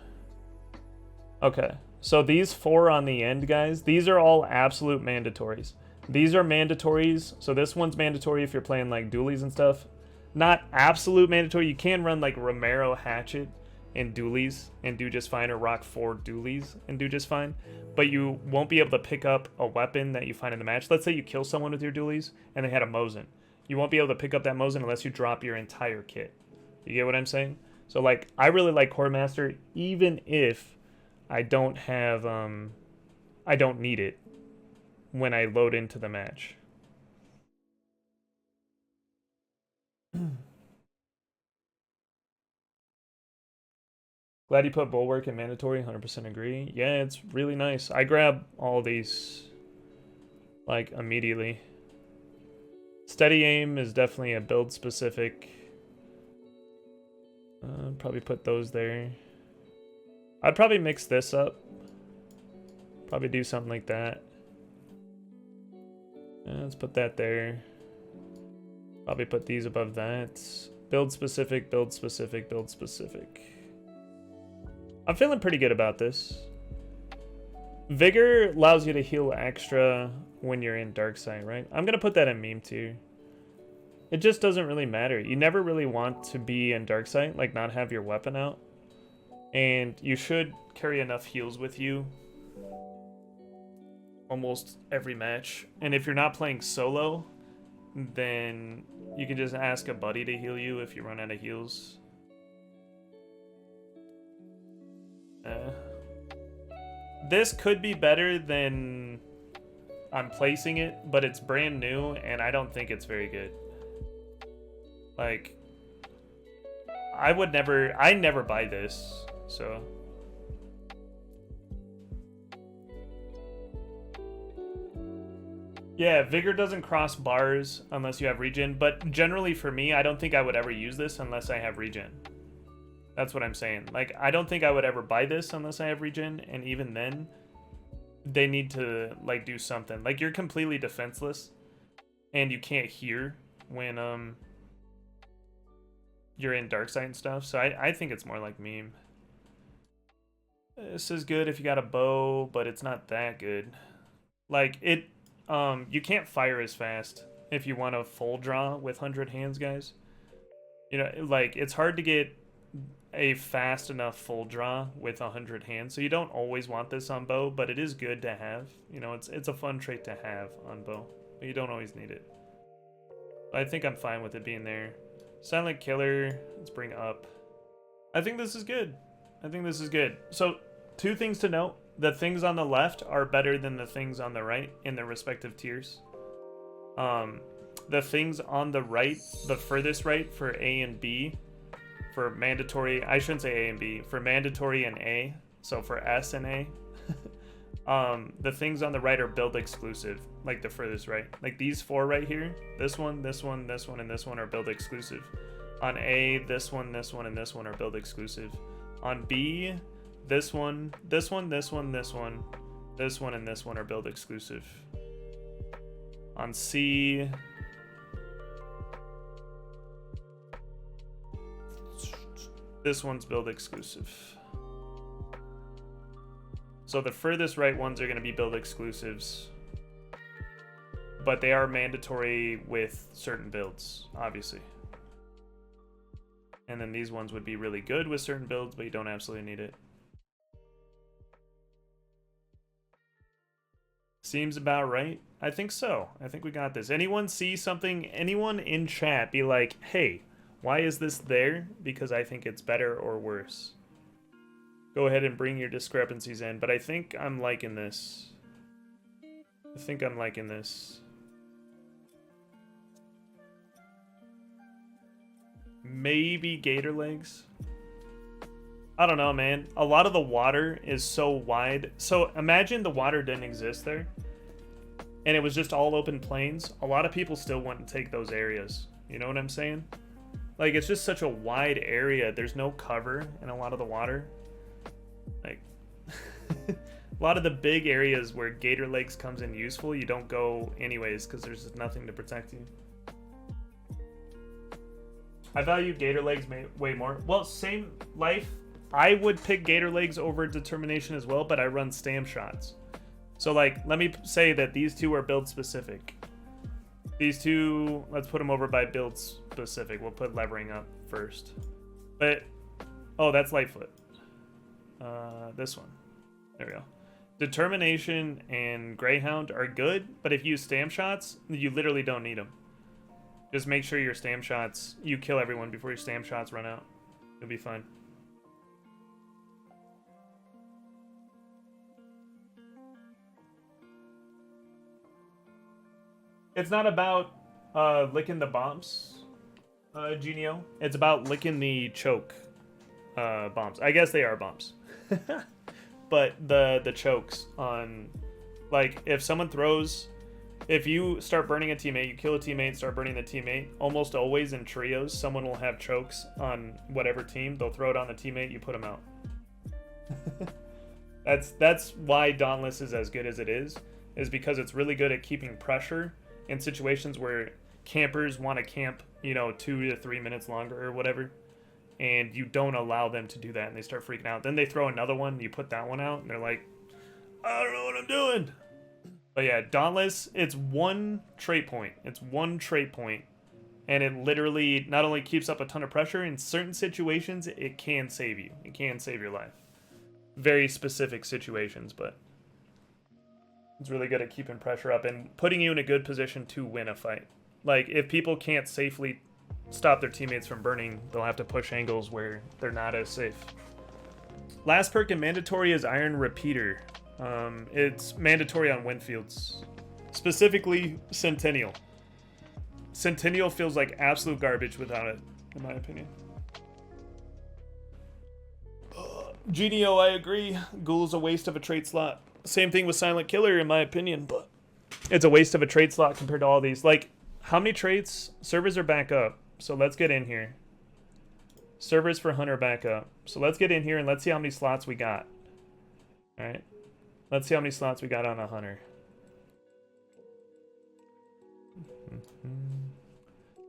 Okay. So these 4 on the end, guys, these are all absolute mandatories. These are mandatories. So this one's mandatory if you're playing like dualies and stuff. Not absolute mandatory. You can run like Romero Hatchet in dualies and do just fine, or rock 4 dualies and do just fine, but you won't be able to pick up a weapon that you find in the match. Let's say you kill someone with your dualies and they had a Mosin. You won't be able to pick up that Mosin unless you drop your entire kit. You get what I'm saying? So like, I really like Quartermaster even if I don't have I don't need it when I load into the match. Glad you put Bulwark in mandatory, 100% agree. Yeah, it's really nice. I grab all these, like, immediately. Steady aim is definitely a build specific. Probably put those there. I'd probably mix this up. Probably do something like that. Let's put that there. Probably put these above that. Build specific, build specific, build specific. I'm feeling pretty good about this. Vigor allows you to heal extra when you're in Dark Sight, right? I'm going to put that in meme too. It just doesn't really matter. You never really want to be in Dark Sight, like not have your weapon out. And you should carry enough heals with you almost every match. And if you're not playing solo, then you can just ask a buddy to heal you if you run out of heals. This could be better than I'm placing it, but it's brand new, and I don't think it's very good. Like, I never buy this, so. Yeah, Vigor doesn't cross bars unless you have regen, but generally for me, I don't think I would ever use this unless I have regen. That's what I'm saying. Like, I don't think I would ever buy this unless I have regen, and even then, they need to, like, do something. Like, you're completely defenseless, and you can't hear when, you're in Darksight and stuff, so I think it's more like meme. This is good if you got a bow, but it's not that good. Like, you can't fire as fast if you want a full draw with 100 hands, guys. You know, like, it's hard to get a fast enough full draw with 100 hands, so you don't always want this on bow, but it is good to have. You know, it's a fun trait to have on bow, but you don't always need it. I think I'm fine with it being there. Silent Killer, let's bring up. I think this is good. I think this is good. So, two things to note. The things on the left are better than the things on the right in their respective tiers. The things on the right, the furthest right for A and B, for mandatory, I shouldn't say A and B, for mandatory and A, so for S and A, the things on the right are build exclusive, like the furthest right. Like these four right here, this one, this one, this one, and this one are build exclusive. On A, this one, this one, and this one are build exclusive. On B, this one, this one, this one, this one, this one, and this one are build exclusive. On C, this one's build exclusive. So the furthest right ones are going to be build exclusives, but they are mandatory with certain builds, obviously. And then these ones would be really good with certain builds, but you don't absolutely need it. Seems about right. I think so. I think we got this. Anyone see something? Anyone in chat be like, hey, why is this there? Because I think it's better or worse. Go ahead and bring your discrepancies in. But I think I'm liking this. I think I'm liking this. Maybe Gator Lakes. I don't know, man. A lot of the water is so wide. So imagine the water didn't exist there, and it was just all open plains. A lot of people still wouldn't take those areas. You know what I'm saying? Like, it's just such a wide area. There's no cover in a lot of the water. Like, a lot of the big areas where Gator Lakes comes in useful, you don't go anyways because there's just nothing to protect you. I value Gator Lakes way more. Well, same life. I would pick Gator Lakes over Determination as well, but I run stam shots. So, like, let me say that these two are build specific. These two, let's put them over by build specific. We'll put levering up first. But, oh, that's Lightfoot. This one. There we go. Determination and Greyhound are good, but if you use stam shots, you literally don't need them. Just make sure your stam shots, you kill everyone before your stam shots run out. You'll be fine. It's not about licking the bombs, Genio. It's about licking the choke bombs. I guess they are bombs. But the chokes on, like, if someone throws, if you start burning a teammate, you kill a teammate, start burning the teammate, almost always in trios, someone will have chokes on whatever team. They'll throw it on the teammate, you put them out. That's why Dauntless is as good as it is because it's really good at keeping pressure in situations where campers want to camp, you know, 2 to 3 minutes longer or whatever, and you don't allow them to do that, and they start freaking out. Then they throw another one, you put that one out, and they're like, I don't know what I'm doing. But yeah, Dauntless, it's one trait point. It's one trait point, and it literally not only keeps up a ton of pressure, in certain situations, it can save you. It can save your life. Very specific situations, but it's really good at keeping pressure up and putting you in a good position to win a fight. Like, if people can't safely stop their teammates from burning, they'll have to push angles where they're not as safe. Last perk in mandatory is Iron Repeater. It's mandatory on Windfields. Specifically, Centennial. Centennial feels like absolute garbage without it, in my opinion. Genio, I agree. Ghoul's a waste of a trait slot. Same thing with Silent Killer, in my opinion, but it's a waste of a trait slot compared to all these. Like, how many traits? Servers are back up, so let's get in here. Servers for Hunter back up. So let's get in here and let's see how many slots we got. Alright. Let's see how many slots we got on a Hunter.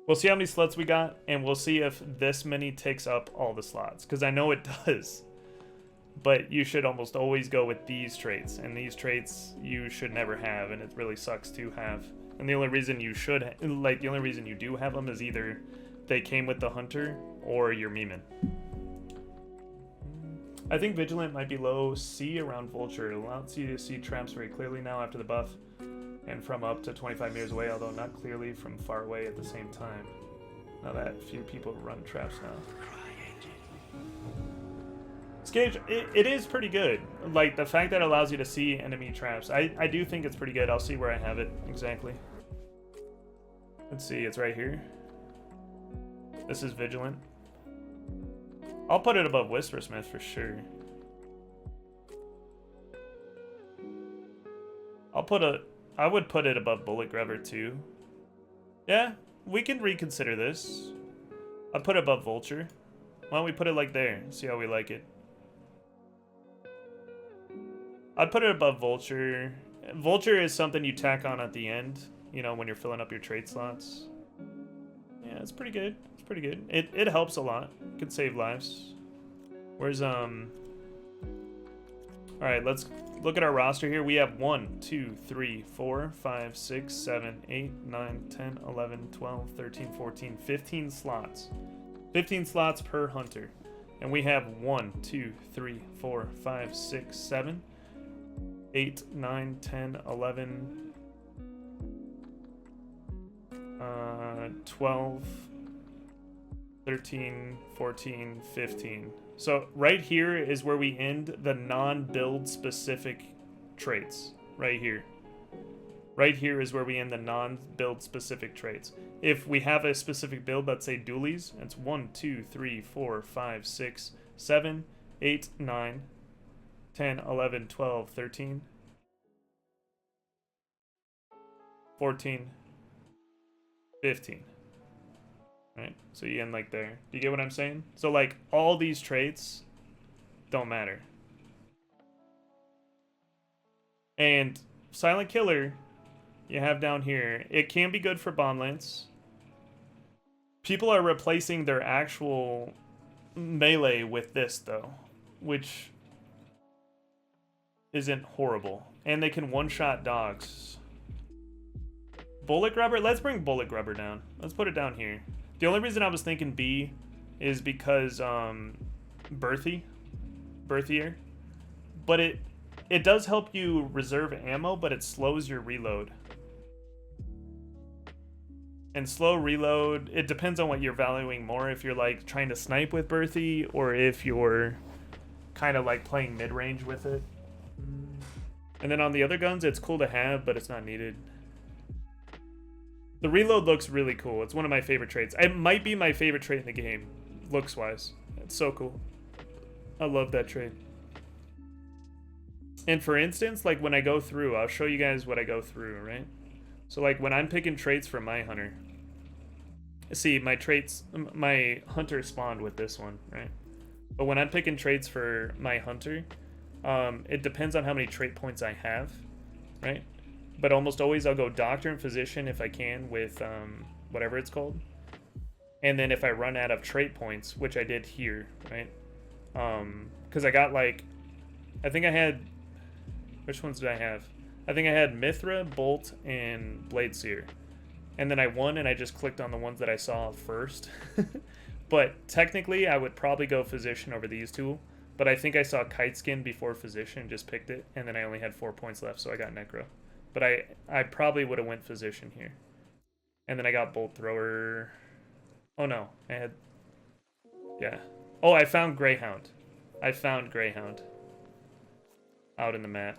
We'll see how many slots we got, and we'll see if this many takes up all the slots. Because I know it does. But you should almost always go with these traits. And these traits you should never have, and it really sucks to have. And the only reason you should, like, the only reason you do have them is either they came with the Hunter or you're memeing. I think Vigilant might be low C around Vulture. It allows you to see traps very clearly now after the buff, and from up to 25 meters away, although not clearly from far away at the same time. Now that few people run traps now. Skage, it is pretty good. Like, the fact that it allows you to see enemy traps. I do think it's pretty good. I'll see where I have it exactly. Let's see, it's right here. This is Vigilant. I'll put it above Whispersmith for sure. I would put it above Bullet Grubber too. Yeah, we can reconsider this. I'd put it above Vulture. Why don't we put it like there? See how we like it. I'd put it above Vulture. Vulture is something you tack on at the end, you know, when you're filling up your trait slots. Yeah, it's pretty good. It's pretty good. It helps a lot. It could save lives. Where's Alright, let's look at our roster here. We have 1, 2, 3, 4, 5, 6, 7, 8, 9, 10, 11, 12, 13, 14, 15 slots. 15 slots per Hunter. And we have 1, 2, 3, 4, 5, 6, 7, 8, 9, 10, 11, 12, 13, 14, 15. So right here is where we end the non-build specific traits. Right here. Right here is where we end the non-build specific traits. If we have a specific build, let's say dualies, it's 1, 2, 3, 4, 5, 6, 7, 8, 9, 10, 11, 12, 13, 14, 15. Right? So you end like there. Do you get what I'm saying? So like all these traits don't matter. And Silent Killer, you have down here. It can be good for Bomb Lance. People are replacing their actual melee with this though, which isn't horrible. And they can one-shot dogs. Bullet Grubber? Let's bring Bullet Grubber down. Let's put it down here. The only reason I was thinking B is because Birthier. But it does help you reserve ammo, but it slows your reload. And slow reload, it depends on what you're valuing more. If you're like trying to snipe with Birthy, or if you're kind of like playing mid-range with it. And then on the other guns, it's cool to have, but it's not needed. The reload looks really cool. It's one of my favorite traits. It might be my favorite trait in the game, looks-wise. It's so cool. I love that trait. And for instance, like when I go through, I'll show you guys what I go through, right? So like when I'm picking traits for my Hunter, see, my traits, my Hunter spawned with this one, right? But when I'm picking traits for my Hunter, it depends on how many trait points I have, right? But almost always I'll go Doctor and Physician if I can with whatever it's called. And then if I run out of trait points, which I did here, right? Because I got like, I think I had, which ones did I have? I think I had Mithra, Bolt, and Blade Seer. And then I won and I just clicked on the ones that I saw first. But technically I would probably go Physician over these two. But I think I saw Kite Skin before Physician, just picked it. And then I only had 4 points left, so I got Necro. But I probably would have went Physician here. And then I got Bolt Thrower. Oh no, I had... Yeah. Oh, I found Greyhound. I found Greyhound. Out in the mat.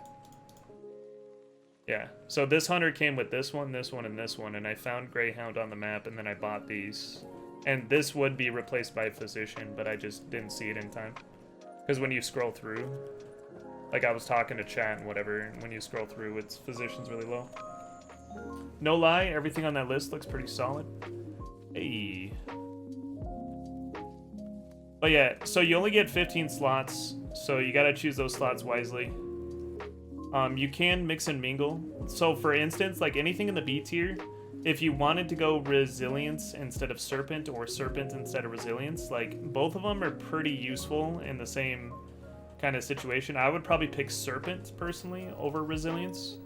Yeah. So this hunter came with this one, and this one, and I found Greyhound on the map, and then I bought these. And this would be replaced by Physician, but I just didn't see it in time. Because when you scroll through, like I was talking to chat and whatever, and when you scroll through, its Physician's really low. No lie, everything on that list looks pretty solid. Hey. But yeah, so you only get 15 slots, so you gotta choose those slots wisely. You can mix and mingle. So for instance, like anything in the B tier, if you wanted to go Resilience instead of Serpent or Serpent instead of Resilience, like both of them are pretty useful in the same kind of situation. I would probably pick Serpent personally over Resilience.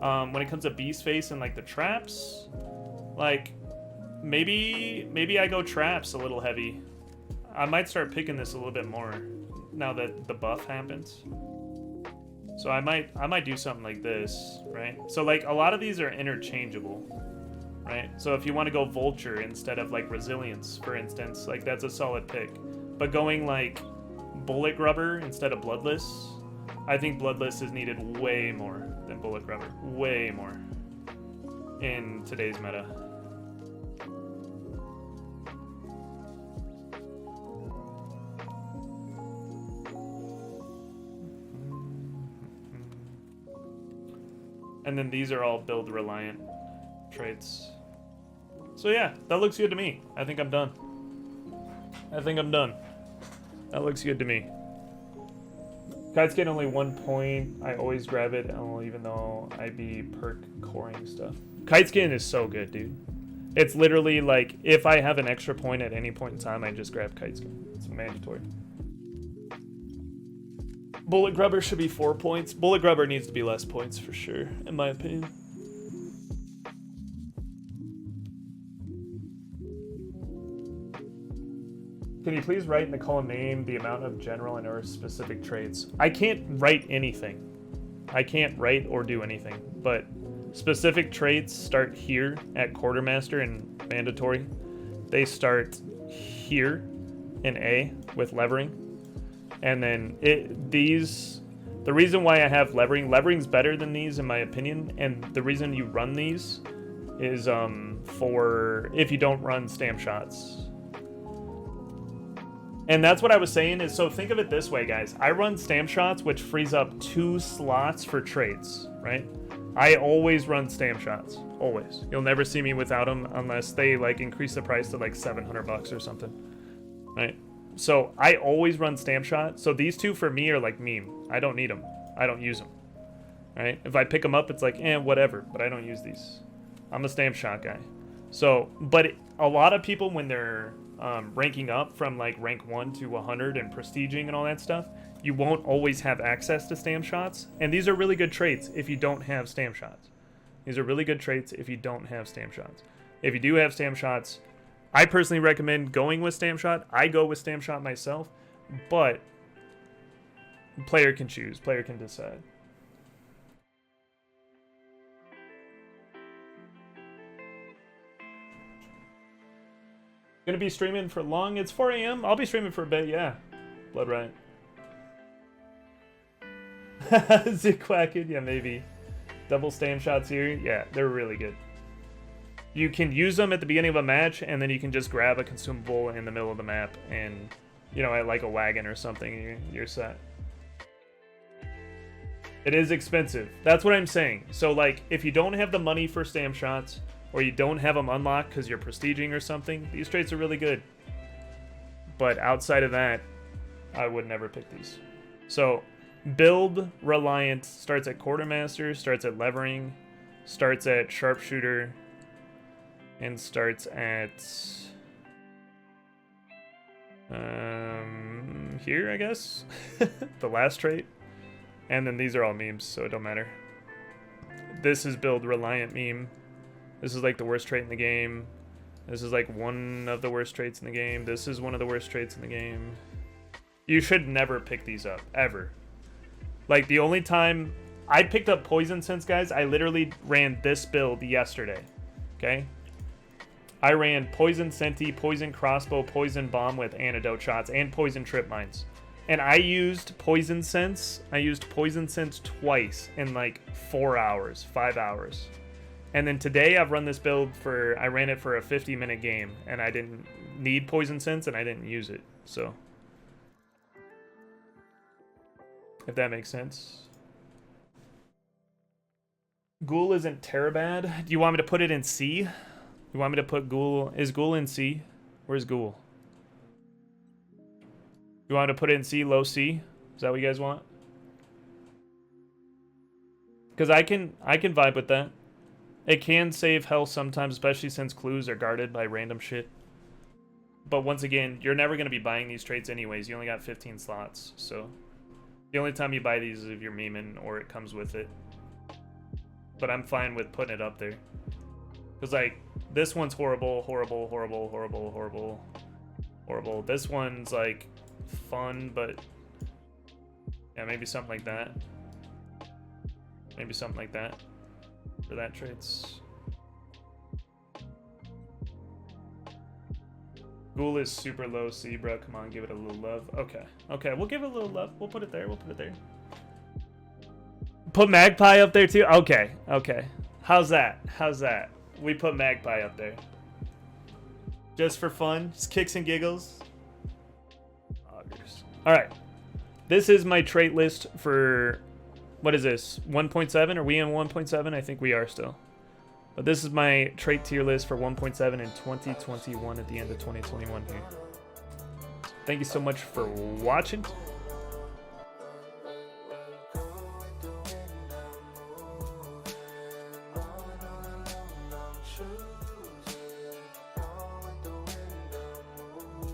When it comes to Beast Face and like the traps, like maybe I go traps a little heavy. I might start picking this a little bit more now that the buff happens. So I might do something like this, right? So like a lot of these are interchangeable, right? So if you want to go Vulture instead of like Resilience, for instance, like that's a solid pick. But going like Bullet Grubber instead of Bloodless, I think Bloodless is needed way more than Bullet Grubber. Way more in today's meta. And then these are all build reliant traits. So yeah, that looks good to me. I think I'm done. That looks good to me. Kite Skin only 1 point. I always grab it, even though I be perk coring stuff. Kite Skin is so good, dude. It's literally like, if I have an extra point at any point in time, I just grab Kite Skin. It's mandatory. Bullet Grubber should be 4 points. Bullet Grubber needs to be less points for sure, in my opinion. Can you please write in the column name the amount of general and or specific traits? I can't write anything. I can't write or do anything, but specific traits start here at Quartermaster and Mandatory. They start here in A with Levering. And then the reason why I have levering's better than these in my opinion, and the reason you run these is for if you don't run stamp shots. And that's what I was saying is, so think of it this way, guys. I run stamp shots, which frees up 2 slots for traits, right? I always run stamp shots, always. You'll never see me without them unless they like increase the price to like $700 or something, right? So I always run stamp shot. So these two for me are like meme. I don't need them. I don't use them. Right? If I pick them up, it's like, whatever. But I don't use these. I'm a stamp shot guy. So, but a lot of people when they're ranking up from like rank 1 to 100 and prestiging and all that stuff, you won't always have access to stamp shots. And these are really good traits if you don't have stamp shots. These are really good traits if you don't have stamp shots. If you do have stamp shots, I personally recommend going with Stamp Shot. I go with Stamp Shot myself, but player can choose. Player can decide. Gonna be streaming for long? It's 4 a.m. I'll be streaming for a bit, yeah. Blood Riot. Zigquacked, yeah, maybe. Double Stamp Shots here. Yeah, they're really good. You can use them at the beginning of a match, and then you can just grab a consumable in the middle of the map, and, you know, at like a wagon or something, you're set. It is expensive. That's what I'm saying. So, like, if you don't have the money for stamp shots, or you don't have them unlocked because you're prestiging or something, these traits are really good. But outside of that, I would never pick these. So, build Reliant starts at Quartermaster, starts at Levering, starts at Sharpshooter, and starts at here, I guess. The last trait. And then these are all memes, so it don't matter. This is build Reliant meme. This is like the worst trait in the game. This is like one of the worst traits in the game. This is one of the worst traits in the game. You should never pick these up, ever. Like, the only time I picked up Poison Sense, guys, I literally ran this build yesterday, okay? I ran Poison Senti, Poison Crossbow, Poison Bomb with Antidote Shots, and Poison Trip Mines And I used Poison Sense. I used Poison Sense twice in like 4 hours, 5 hours. And then today I've run this build I ran it for a 50-minute game, and I didn't need Poison Sense, and I didn't use it. So, if that makes sense. Ghoul isn't Terabad. Do you want me to put it in C? You want me to put Ghoul? Is Ghoul in C? Where's Ghoul? You want to put it in C, low C? Is that what you guys want? Because I can vibe with that. It can save health sometimes, especially since clues are guarded by random shit. But once again, you're never going to be buying these traits anyways. You only got 15 slots, so the only time you buy these is if you're memeing or it comes with it. But I'm fine with putting it up there. Because, like, this one's horrible, horrible, horrible, horrible, horrible, horrible. This one's, like, fun, but yeah, maybe something like that. Maybe something like that for that traits. Ghoul is super low C, bro. Come on, give it a little love. Okay, okay, we'll give it a little love. We'll put it there. We'll put it there. Put Magpie up there too. Okay, okay. How's that? How's that? We put Magpie up there. Just for fun, just kicks and giggles. All right, this is my trait list for, what is this, 1.7? Are we in 1.7? I think we are still. But this is my trait tier list for 1.7 in 2021 at the end of 2021 here. Thank you so much for watching.